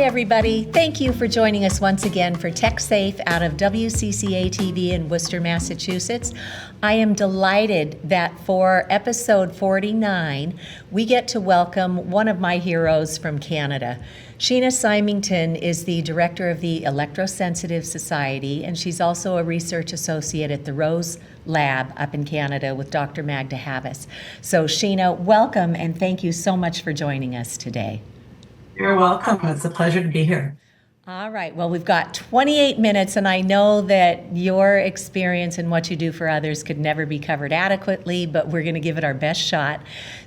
everybody. Thank you for joining us once again for Tech Safe out of WCCA TV in Worcester, Massachusetts. I am delighted that for episode 49, we get to welcome one of my heroes from Canada. Sheena Symington is the director of the Electrosensitive Society, and she's also a research associate at the Rose Lab up in Canada with Dr. Magda Havas. So Sheena, welcome, and thank you so much for joining us today. You're welcome. It's a pleasure to be here. All right. Well, we've got 28 minutes, and I know that your experience and what you do for others could never be covered adequately, but we're going to give it our best shot.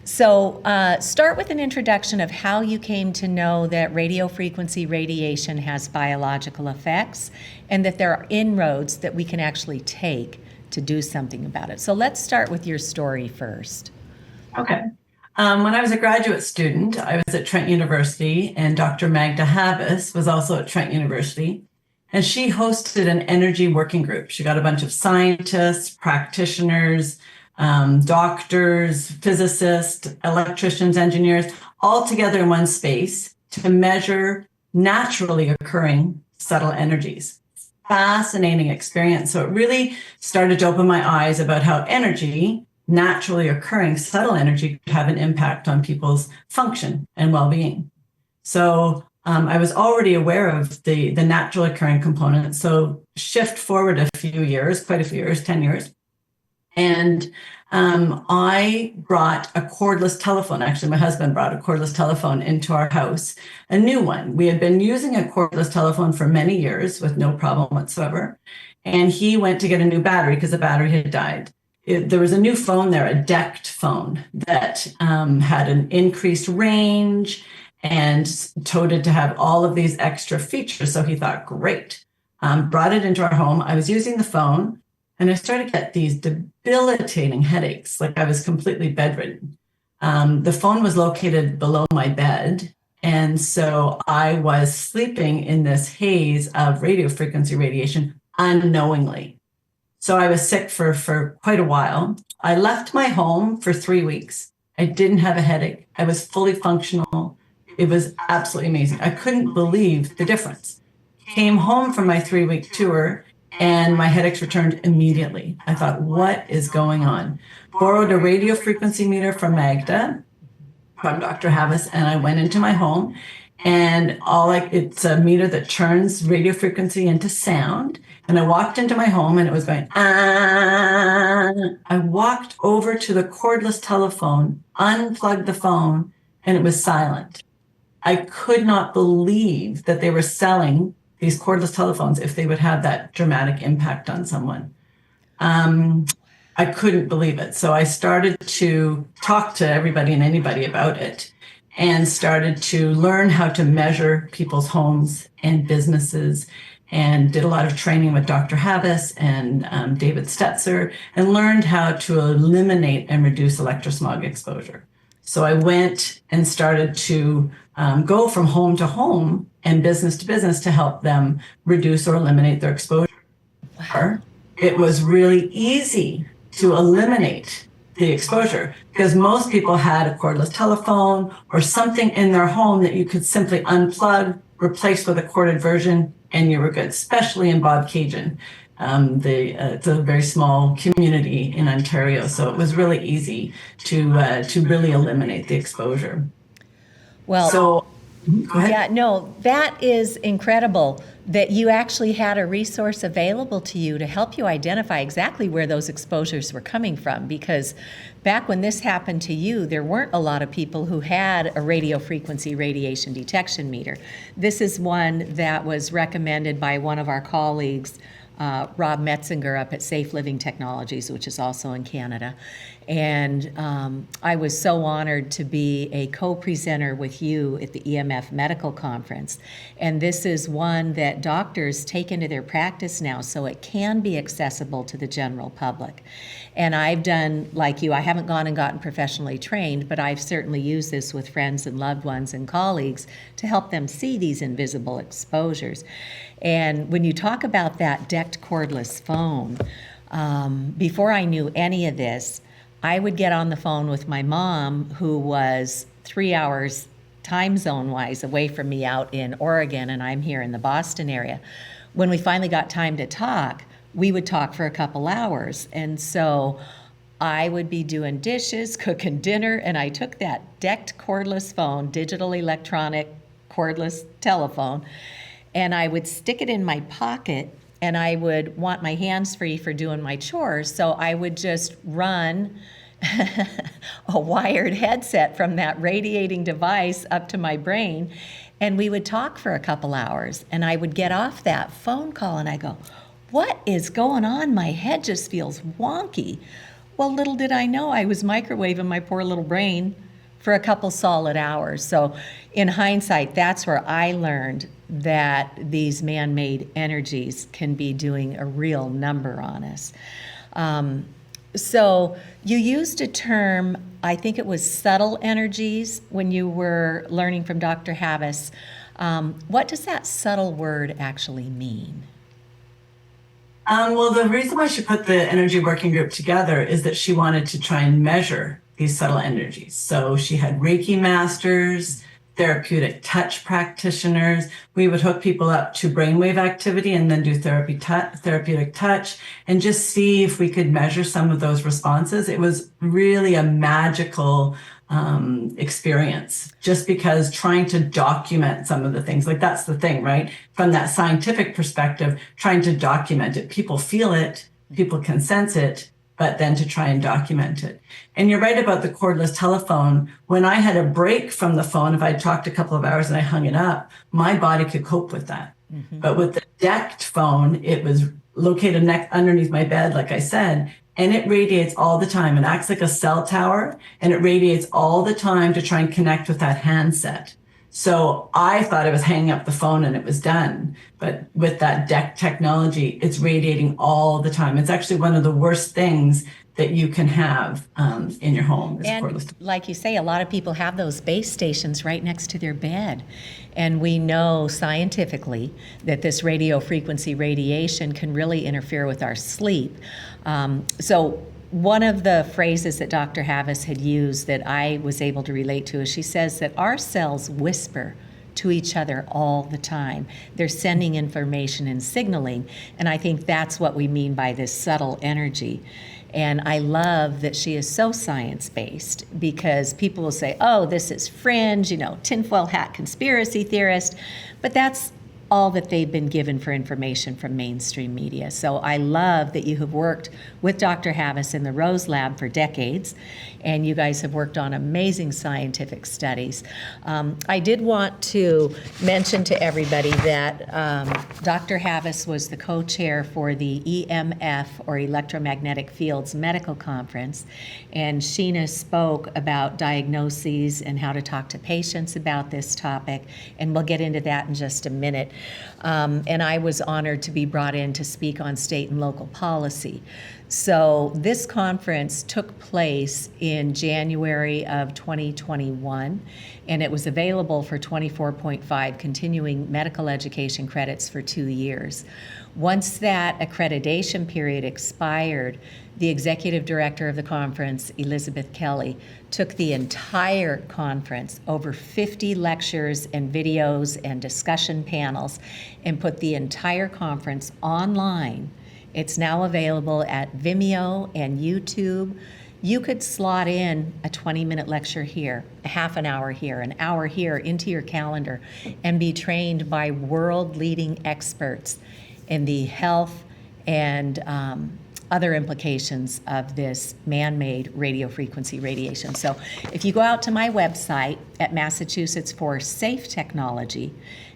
So start with an introduction of how you came to know that radio frequency radiation has biological effects and that there are inroads that we can actually take to do something about it. So let's start with your story first. Okay. When I was a graduate student, I was at Trent University, and Dr. Magda Havas was also at Trent University, and she hosted an energy working group. She got a bunch of scientists, practitioners, doctors, physicists, electricians, engineers, all together in one space to measure naturally occurring subtle energies. Fascinating experience. So it really started to open my eyes about how energy, naturally occurring subtle energy, could have an impact on people's function and well-being. So I was already aware of the naturally occurring component. So shift forward a few years, quite a few years, 10 years. And I brought a cordless telephone. Actually, my husband brought a cordless telephone into our house, a new one. We had been using a cordless telephone for many years with no problem whatsoever. And he went to get a new battery because the battery had died. There was a new phone there, a decked phone that had an increased range and toted to have all of these extra features. So he thought, great, brought it into our home. I was using the phone and I started to get these debilitating headaches, like I was completely bedridden. The phone was located below my bed. And so I was sleeping in this haze of radio frequency radiation unknowingly. So I was sick for quite a while. I left my home for 3 weeks. I didn't have a headache. I was fully functional. It was absolutely amazing. I couldn't believe the difference. Came home from my 3-week tour and my headaches returned immediately. I thought, what is going on? Borrowed a radio frequency meter from Magda, from Dr. Havas, and I went into my home, and it's a meter that turns radio frequency into sound. And I walked into my home and it was going, ah. I walked over to the cordless telephone, unplugged the phone, and it was silent. I could not believe that they were selling these cordless telephones if they would have that dramatic impact on someone. I couldn't believe it. So I started to talk to everybody and anybody about it and started to learn how to measure people's homes and businesses, and did a lot of training with Dr. Havas and David Stetzer, and learned how to eliminate and reduce electrosmog exposure. So I went and started to go from home to home and business to business to help them reduce or eliminate their exposure. Wow. It was really easy to eliminate the exposure because most people had a cordless telephone or something in their home that you could simply unplug, replace with a corded version, and you were good, especially in Bob Cajun. It's a very small community in Ontario, so it was really easy to really eliminate the exposure. Well, so, go ahead. Yeah, no, that is incredible that you actually had a resource available to you to help you identify exactly where those exposures were coming from, because back when this happened to you, there weren't a lot of people who had a radio frequency radiation detection meter. This is one that was recommended by one of our colleagues, Rob Metzinger up at Safe Living Technologies, which is also in Canada. And I was so honored to be a co-presenter with you at the EMF Medical Conference. And this is one that doctors take into their practice now, so it can be accessible to the general public. And I've done, like you, I haven't gone and gotten professionally trained, but I've certainly used this with friends and loved ones and colleagues to help them see these invisible exposures. And when you talk about that decked cordless phone, before I knew any of this, I would get on the phone with my mom, who was 3 hours time zone-wise away from me out in Oregon, and I'm here in the Boston area. When we finally got time to talk, we would talk for a couple hours. And so I would be doing dishes, cooking dinner, and I took that decked cordless phone, digital electronic cordless telephone, and I would stick it in my pocket, and I would want my hands free for doing my chores. So I would just run a wired headset from that radiating device up to my brain, and we would talk for a couple hours. And I would get off that phone call and I go, what is going on? My head just feels wonky. Well, little did I know I was microwaving my poor little brain for a couple solid hours. So in hindsight, that's where I learned that these man-made energies can be doing a real number on us. So you used a term, I think it was subtle energies, when you were learning from Dr. Havas. What does that subtle word actually mean? Well, the reason why she put the energy working group together is that she wanted to try and measure these subtle energies. So she had Reiki masters, therapeutic touch practitioners. We would hook people up to brainwave activity and then do therapeutic touch and just see if we could measure some of those responses. It was really a magical experience, just because trying to document some of the things, like that's the thing, right? From that scientific perspective, trying to document it. People feel it, people can sense it, but then to try and document it. And you're right about the cordless telephone. When I had a break from the phone, if I talked a couple of hours and I hung it up, my body could cope with that. Mm-hmm. But with the decked phone, it was located underneath my bed, like I said, and it radiates all the time. It acts like a cell tower, and it radiates all the time to try and connect with that handset. So I thought I was hanging up the phone and it was done. But with that DEC technology, it's radiating all the time. It's actually one of the worst things that you can have in your home. And like you say, a lot of people have those base stations right next to their bed. And we know scientifically that this radio frequency radiation can really interfere with our sleep. So one of the phrases that Dr. Havas had used that I was able to relate to is she says that our cells whisper to each other all the time. They're sending information and signaling, and I think that's what we mean by this subtle energy. And I love that she is so science-based, because people will say, oh, this is fringe, tinfoil hat conspiracy theorist, but that's all that they've been given for information from mainstream media. So I love that you have worked with Dr. Havas in the Rose Lab for decades, and you guys have worked on amazing scientific studies. I did want to mention to everybody that Dr. Havas was the co-chair for the EMF, or Electromagnetic Fields Medical Conference, and Sheena spoke about diagnoses and how to talk to patients about this topic, and we'll get into that in just a minute. And I was honored to be brought in to speak on state and local policy. So this conference took place in January of 2021, and it was available for 24.5 continuing medical education credits for 2 years. Once that accreditation period expired, the executive director of the conference, Elizabeth Kelly, took the entire conference, over 50 lectures and videos and discussion panels, and put the entire conference online. It's now available at Vimeo and YouTube. You could slot in a 20-minute lecture here, a half an hour here, an hour here into your calendar, and be trained by world-leading experts in the health and other implications of this man-made radio frequency radiation. So if you go out to my website at Massachusetts for Safe Technology,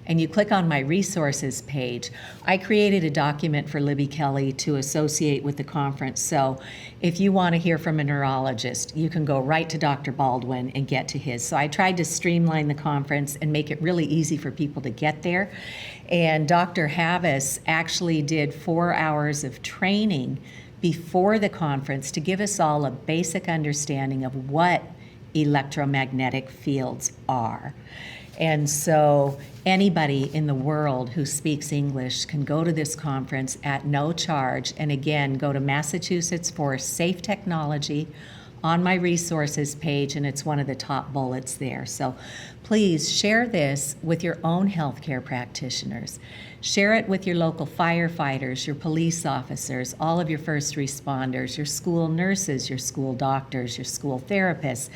and you click on my resources page, I created a document for Libby Kelly to associate with the conference. So if you want to hear from a neurologist, you can go right to Dr. Baldwin and get to his. So I tried to streamline the conference and make it really easy for people to get there. And Dr. Havas actually did 4 hours of training before the conference to give us all a basic understanding of what electromagnetic fields are. And so anybody in the world who speaks English can go to this conference at no charge. And again, go to Massachusetts for Safe Technology on my resources page, and it's one of the top bullets there. So please share this with your own healthcare practitioners. Share it with your local firefighters, your police officers, all of your first responders, your school nurses, your school doctors, your school therapists,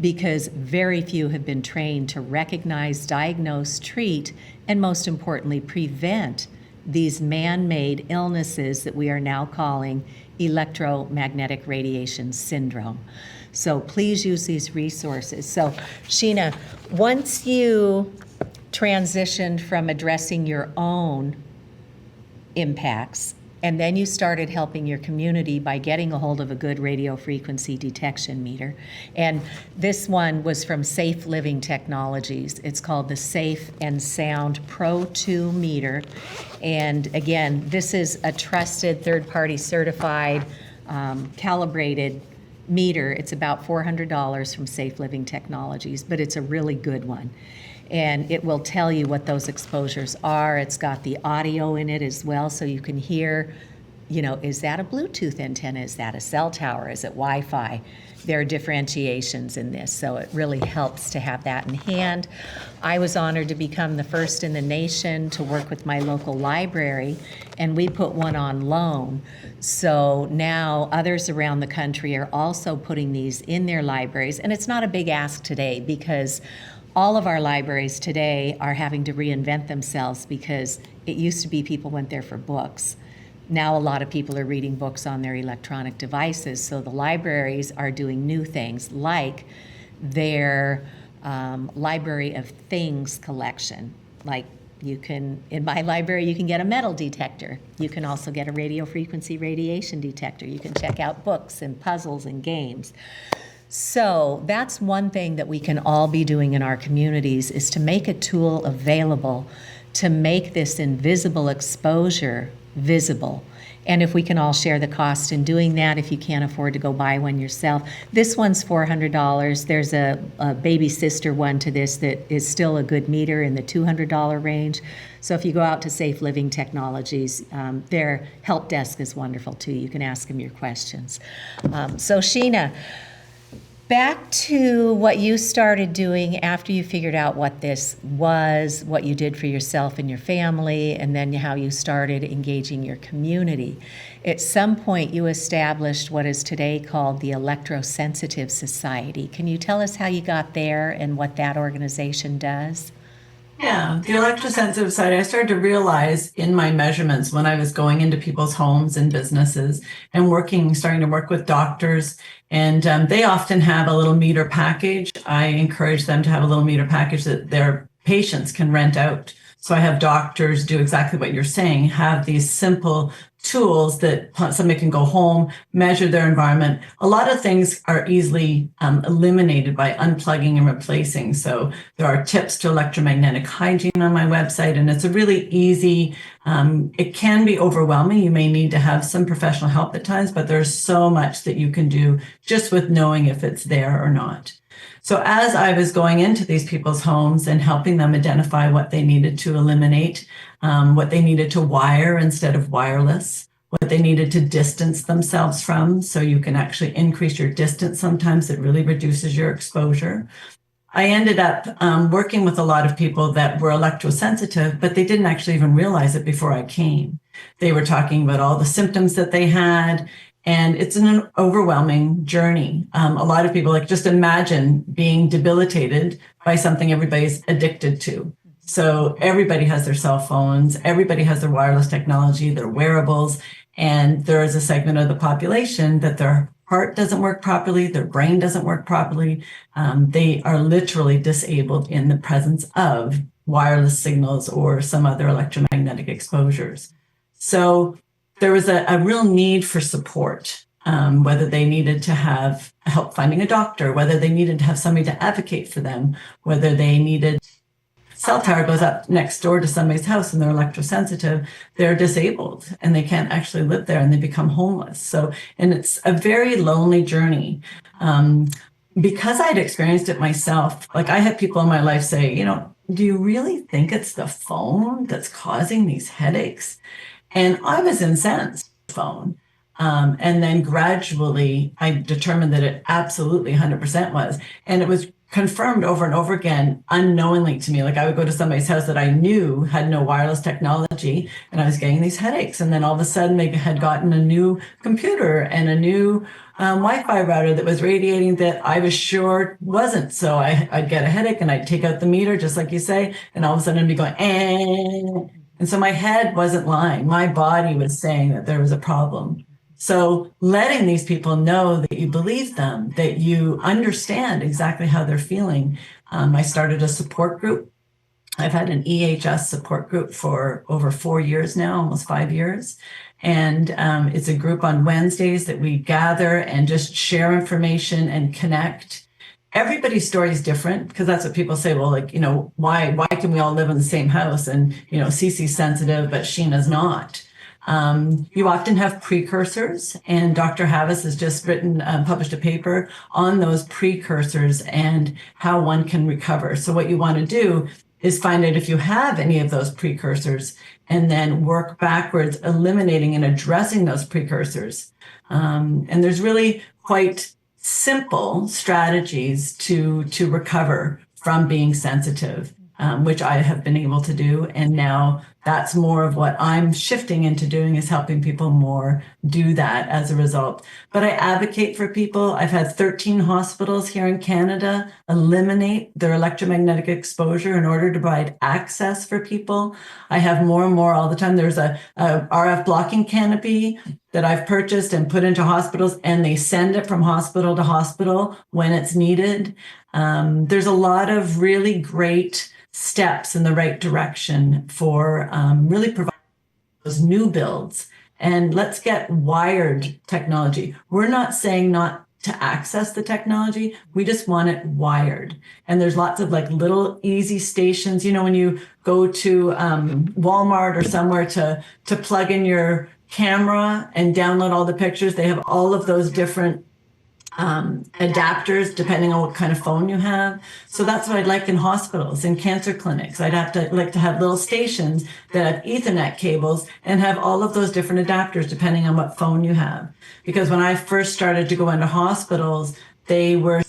because very few have been trained to recognize, diagnose, treat, and most importantly, prevent these man-made illnesses that we are now calling electromagnetic radiation syndrome. So please use these resources. So Sheena, once you transitioned from addressing your own impacts, and then you started helping your community by getting a hold of a good radio frequency detection meter. And this one was from Safe Living Technologies. It's called the Safe and Sound Pro 2 meter. And again, this is a trusted, third-party certified, calibrated meter. It's about $400 from Safe Living Technologies, but it's a really good one. And it will tell you what those exposures are. It's got the audio in it as well, so you can hear, is that a Bluetooth antenna? Is that a cell tower? Is it Wi-Fi? There are differentiations in this, so it really helps to have that in hand. I was honored to become the first in the nation to work with my local library, and we put one on loan. So now others around the country are also putting these in their libraries, and it's not a big ask today because all of our libraries today are having to reinvent themselves because it used to be people went there for books. Now a lot of people are reading books on their electronic devices, so the libraries are doing new things like their Library of Things collection. Like in my library, you can get a metal detector. You can also get a radio frequency radiation detector. You can check out books and puzzles and games. So that's one thing that we can all be doing in our communities is to make a tool available to make this invisible exposure visible. And if we can all share the cost in doing that, if you can't afford to go buy one yourself. This one's $400. There's a baby sister one to this that is still a good meter in the $200 range. So if you go out to Safe Living Technologies, their help desk is wonderful too. You can ask them your questions. So Sheena, back to what you started doing after you figured out what this was, what you did for yourself and your family, and then how you started engaging your community. At some point, you established what is today called the Electrosensitive Society. Can you tell us how you got there and what that organization does? Yeah, the Electrosensitive Society, I started to realize in my measurements when I was going into people's homes and businesses and starting to work with doctors, and they often have a little meter package. I encourage them to have a little meter package that their patients can rent out. So I have doctors do exactly what you're saying, have these simple tools that somebody can go home, measure their environment. A lot of things are easily eliminated by unplugging and replacing. So there are tips to electromagnetic hygiene on my website, and it's a really easy, it can be overwhelming. You may need to have some professional help at times, but there's so much that you can do just with knowing if it's there or not. So as I was going into these people's homes and helping them identify what they needed to eliminate, what they needed to wire instead of wireless, what they needed to distance themselves from, so you can actually increase your distance sometimes, it really reduces your exposure. I ended up working with a lot of people that were electrosensitive, but they didn't actually even realize it before I came. They were talking about all the symptoms that they had, and it's an overwhelming journey. A lot of people just imagine being debilitated by something everybody's addicted to. So everybody has their cell phones, everybody has their wireless technology, their wearables, and there is a segment of the population that their heart doesn't work properly, their brain doesn't work properly. They are literally disabled in the presence of wireless signals or some other electromagnetic exposures. So there was a real need for support, whether they needed to have help finding a doctor, whether they needed to have somebody to advocate for them, whether they needed cell tower goes up next door to somebody's house and they're electrosensitive, they're disabled and they can't actually live there and they become homeless. So, and it's a very lonely journey. Because I'd experienced it myself, I had people in my life say, do you really think it's the phone that's causing these headaches? And I was incensed. Phone. And then gradually, I determined that it absolutely 100% was. And it was confirmed over and over again, unknowingly to me. Like I would go to somebody's house that I knew had no wireless technology, and I was getting these headaches. And then all of a sudden, they had gotten a new computer and a new Wi-Fi router that was radiating that I was sure wasn't. So I'd get a headache, and I'd take out the meter, just like you say, and all of a sudden, I'd be going, eh. And so my head wasn't lying. My body was saying that there was a problem. So letting these people know that you believe them, that you understand exactly how they're feeling. I started a support group. I've had an EHS support group for over 4 years now, almost 5 years. And it's a group on Wednesdays that we gather and just share information and connect. Everybody's story is different, because that's what people say. Well, like, why can we all live in the same house? And, Cece's sensitive, but Sheena's not. You often have precursors, and Dr. Havas has just published a paper on those precursors and how one can recover. So what you want to do is find out if you have any of those precursors, and then work backwards, eliminating and addressing those precursors. And there's really quite simple strategies to recover from being sensitive, which I have been able to do. And now that's more of what I'm shifting into doing, is helping people more do that as a result. But I advocate for people. I've had 13 hospitals here in Canada eliminate their electromagnetic exposure in order to provide access for people. I have more and more all the time. There's a RF blocking canopy that I've purchased and put into hospitals, and they send it from hospital to hospital when it's needed. There's a lot of really great steps in the right direction for really providing those new builds. And let's get wired technology. We're not saying not to access the technology. We just want it wired. And there's lots of like little easy stations. When you go to Walmart or somewhere to plug in your camera and download all the pictures, they have all of those different adapters depending on what kind of phone you have. So that's what I'd like in hospitals and cancer clinics. I'd like to have little stations that have Ethernet cables and have all of those different adapters depending on what phone you have. Because when I first started to go into hospitals, they were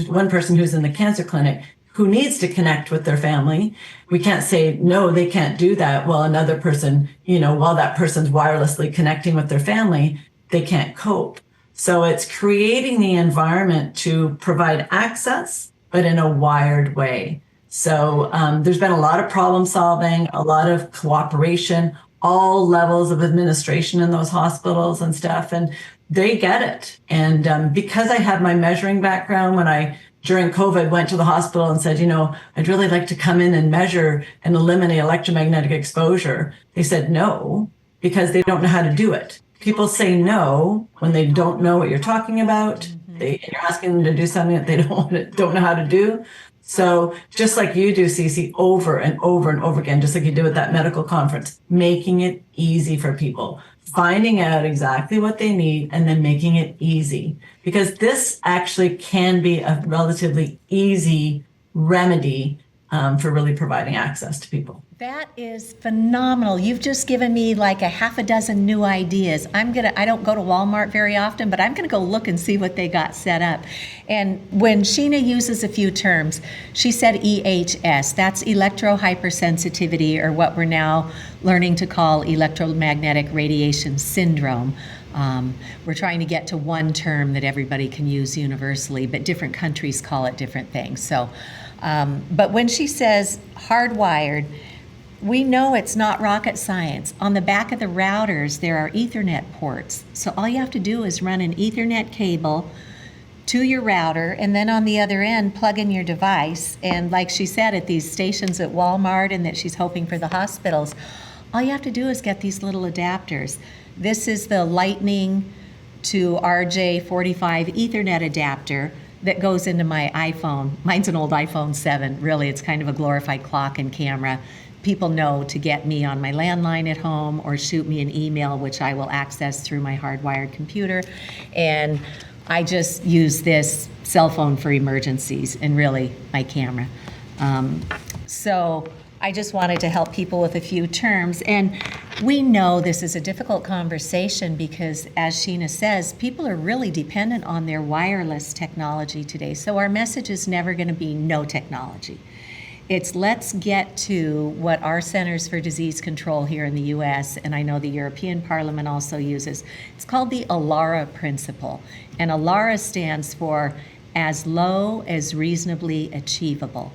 one person who's in the cancer clinic who needs to connect with their family. We can't say, no, they can't do that. While another person, while that person's wirelessly connecting with their family, they can't cope. So it's creating the environment to provide access, but in a wired way. So there's been a lot of problem solving, a lot of cooperation, all levels of administration in those hospitals and stuff, and they get it. And because I have my measuring background, when I, during COVID, went to the hospital and said, I'd really like to come in and measure and eliminate electromagnetic exposure, they said no, because they don't know how to do it. People say no when they don't know what you're talking about. You're asking them to do something that they don't know how to do. So just like you do, Cece, over and over and over again, just like you do at that medical conference, making it easy for people, finding out exactly what they need and then making it easy. Because this actually can be a relatively easy remedy for really providing access to people. That is phenomenal. You've just given me like a half a dozen new ideas. I don't go to Walmart very often, but I'm gonna go look and see what they got set up. And when Sheena uses a few terms, she said EHS, that's electro-hypersensitivity, or what we're now learning to call electromagnetic radiation syndrome. We're trying to get to one term that everybody can use universally, but different countries call it different things. So, but when she says hardwired, we know it's not rocket science. On the back of the routers, there are Ethernet ports. So all you have to do is run an Ethernet cable to your router, and then on the other end, plug in your device. And like she said, at these stations at Walmart and that she's hoping for the hospitals, all you have to do is get these little adapters. This is the Lightning to RJ45 Ethernet adapter that goes into my iPhone. Mine's an old iPhone 7. Really, it's kind of a glorified clock and camera. People know to get me on my landline at home or shoot me an email, which I will access through my hardwired computer. And I just use this cell phone for emergencies and really my camera. So I just wanted to help people with a few terms. And We know this is a difficult conversation because, as Sheena says, people are really dependent on their wireless technology today. So our message is never going to be no technology. It's let's get to what our Centers for Disease Control here in the US, and I know the European Parliament also uses, it's called the ALARA principle. And ALARA stands for as low as reasonably achievable.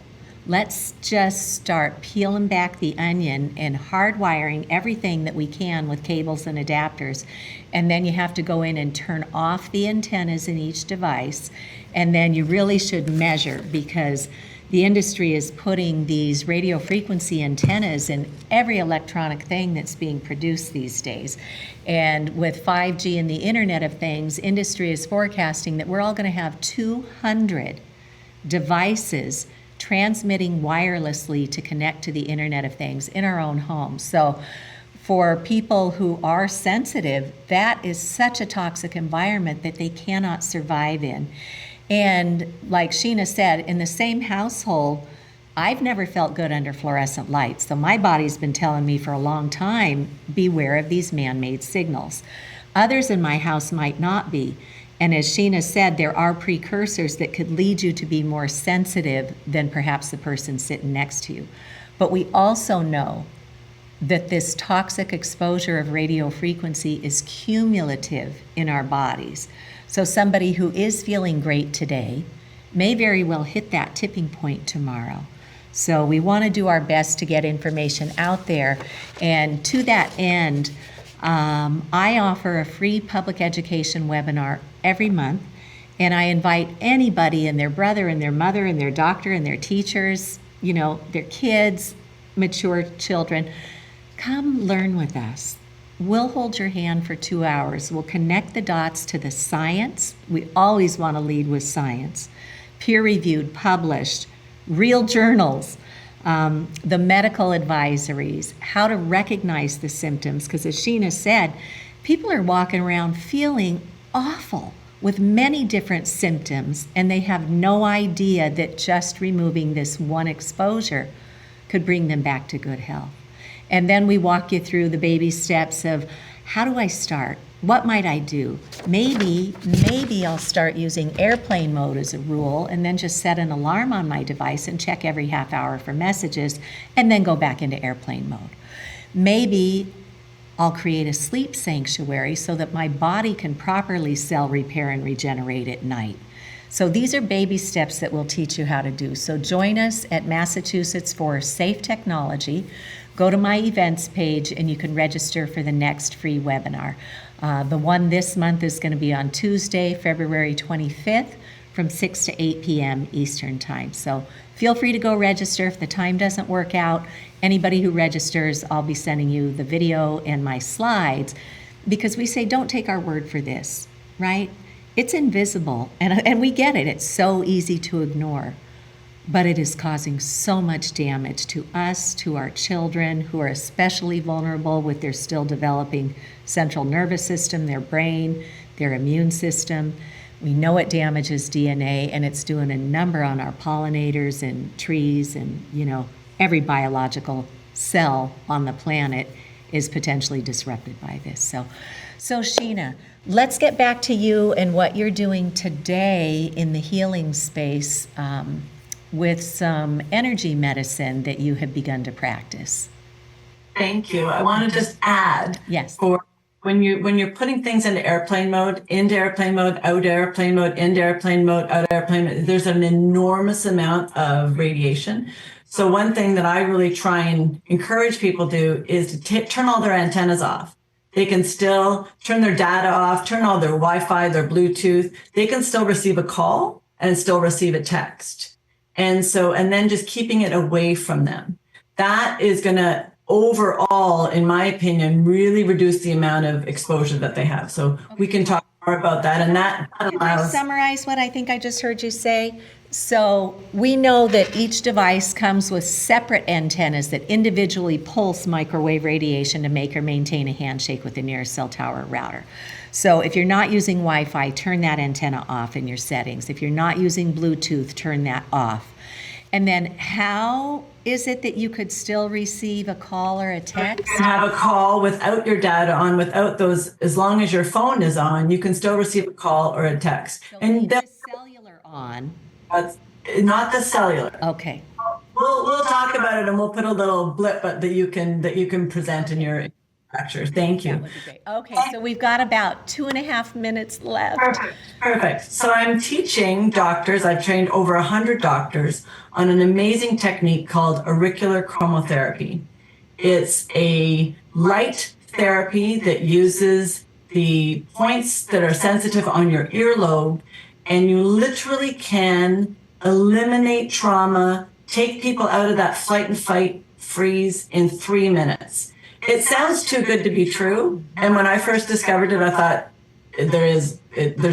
Let's just start peeling back the onion and hardwiring everything that we can with cables and adapters. And then you have to go in and turn off the antennas in each device. And then you really should measure, because the industry is putting these radio frequency antennas in every electronic thing that's being produced these days. And with 5G and the Internet of Things, industry is forecasting that we're all going to have 200 devices transmitting wirelessly to connect to the Internet of Things in our own homes. So for people who are sensitive, that is such a toxic environment that they cannot survive in. And like Sheena said, in the same household, I've never felt good under fluorescent lights. So my body's been telling me for a long time, beware of these man-made signals. Others in my house might not be. And as Sheena said, there are precursors that could lead you to be more sensitive than perhaps the person sitting next to you. But we also know that this toxic exposure of radio frequency is cumulative in our bodies. So somebody who is feeling great today may very well hit that tipping point tomorrow. So we want to do our best to get information out there. And to that end, I offer a free public education webinar every month, and I invite anybody and their brother and their mother and their doctor and their teachers, you know, their kids, mature children, come learn with us. We'll hold your hand for 2 hours. We'll connect the dots to the science. We always want to lead with science. Peer-reviewed, published, real journals, the medical advisories, how to recognize the symptoms. Because as Sheena said, people are walking around feeling awful with many different symptoms, and they have no idea that just removing this one exposure could bring them back to good health. And then we walk you through the baby steps of how do I start? What might I do? Maybe I'll start using airplane mode as a rule and then just set an alarm on my device and check every half hour for messages and then go back into airplane mode. Maybe I'll create a sleep sanctuary so that my body can properly cell repair and regenerate at night. So these are baby steps that we'll teach you how to do. So join us at Massachusetts for Safe Technology. Go to my events page and you can register for the next free webinar. The one this month is going to be on Tuesday, February 25th from 6 to 8 p.m. Eastern Time. So feel free to go register. If the time doesn't work out, anybody who registers, I'll be sending you the video and my slides, because we say don't take our word for this, right? It's invisible, and we get it. It's so easy to ignore. But it is causing so much damage to us, to our children, who are especially vulnerable with their still developing central nervous system, their brain, their immune system. We know it damages DNA, and it's doing a number on our pollinators and trees, and every biological cell on the planet is potentially disrupted by this. So Sheena, let's get back to you and what you're doing today in the healing space with some energy medicine that you have begun to practice. Thank you. I want to just add, yes, for when you're putting things into airplane mode, out airplane mode, into airplane mode, out airplane mode, there's an enormous amount of radiation. So one thing that I really try and encourage people to do is to turn all their antennas off. They can still turn their data off, turn all their Wi-Fi, their Bluetooth. They can still receive a call and still receive a text. And then just keeping it away from them. That is going to overall, in my opinion, really reduce the amount of exposure that they have. So we can talk more about that. And that allows. Can I summarize what I think I just heard you say? So we know that each device comes with separate antennas that individually pulse microwave radiation to make or maintain a handshake with the nearest cell tower router. So if you're not using Wi-Fi, turn that antenna off in your settings. If you're not using Bluetooth, turn that off. And then how is it that you could still receive a call or a text? You can have a call without your data on, without those, as long as your phone is on, you can still receive a call or a text. So And leave the cellular on. that's not the cellular. Okay. We'll talk about it, and we'll put a little blip that you can present in your lecture. Thank you. That would be great. Okay, so we've got about 2.5 minutes left. Perfect. So I'm teaching doctors. I've trained over 100 doctors on an amazing technique called auricular chromotherapy. It's a light therapy that uses the points that are sensitive on your earlobe, and you literally can eliminate trauma, take people out of that flight and fight freeze in 3 minutes. It sounds too good to be true. And when I first discovered it, I thought there's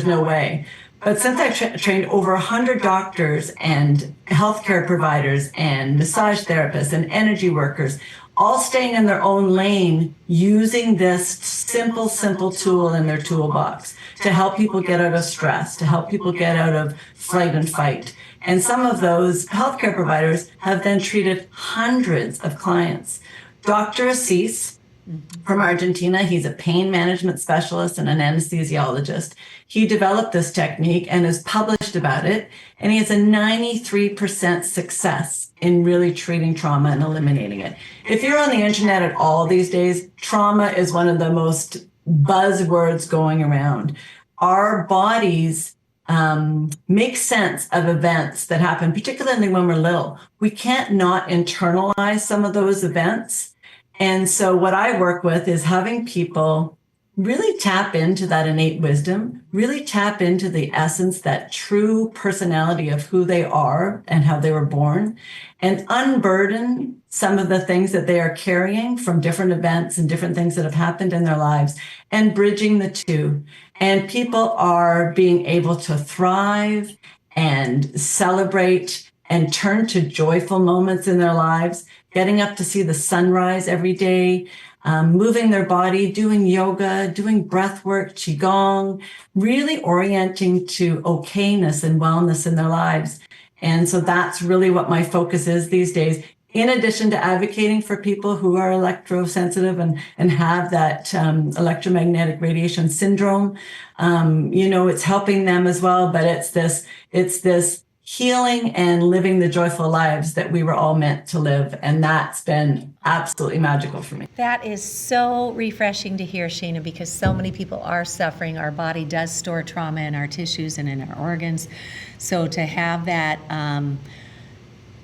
no way. But since I've trained over 100 doctors and healthcare providers and massage therapists and energy workers, all staying in their own lane, using this simple tool in their toolbox to help people get out of stress, to help people get out of flight and fight. And some of those healthcare providers have then treated hundreds of clients. Dr. Cece from Argentina, he's a pain management specialist and an anesthesiologist. He developed this technique and has published about it, and he has a 93% success in really treating trauma and eliminating it. If you're on the internet at all these days, trauma is one of the most buzzwords going around. Our bodies make sense of events that happen, particularly when we're little. We can't not internalize some of those events. And so what I work with is having people really tap into that innate wisdom, really tap into the essence, that true personality of who they are and how they were born, and unburden some of the things that they are carrying from different events and different things that have happened in their lives, and bridging the two. And people are being able to thrive and celebrate and turn to joyful moments in their lives, getting up to see the sunrise every day, moving their body, doing yoga, doing breath work, qigong, really orienting to okayness and wellness in their lives. And so that's really what my focus is these days. In addition to advocating for people who are electrosensitive and have that electromagnetic radiation syndrome, it's helping them as well. But it's this healing and living the joyful lives that we were all meant to live. And that's been absolutely magical for me. That is so refreshing to hear, Sheena, because so many people are suffering. Our body does store trauma in our tissues and in our organs. So to have that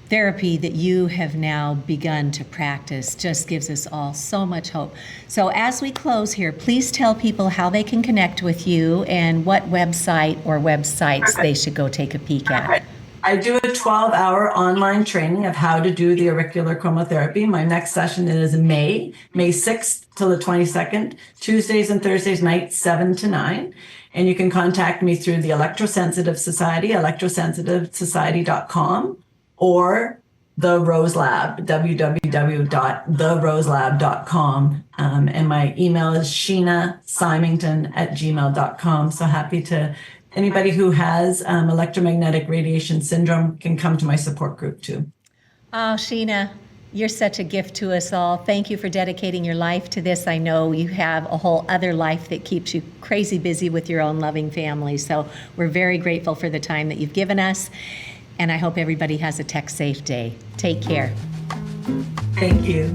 therapy that you have now begun to practice just gives us all so much hope. So as we close here, please tell people how they can connect with you and what website or websites they should go take a peek at. I do a 12-hour online training of how to do the auricular chromotherapy. My next session is May 6th till the 22nd, Tuesdays and Thursdays nights, 7 to 9. And you can contact me through the Electrosensitive Society, electrosensitivesociety.com, or the Rose Lab, www.theroselab.com. And my email is sheenasymington@gmail.com. So happy to, anybody who has electromagnetic radiation syndrome can come to my support group too. Oh, Sheena, you're such a gift to us all. Thank you for dedicating your life to this. I know you have a whole other life that keeps you crazy busy with your own loving family. So we're very grateful for the time that you've given us. And I hope everybody has a tech safe day. Take care. Thank you.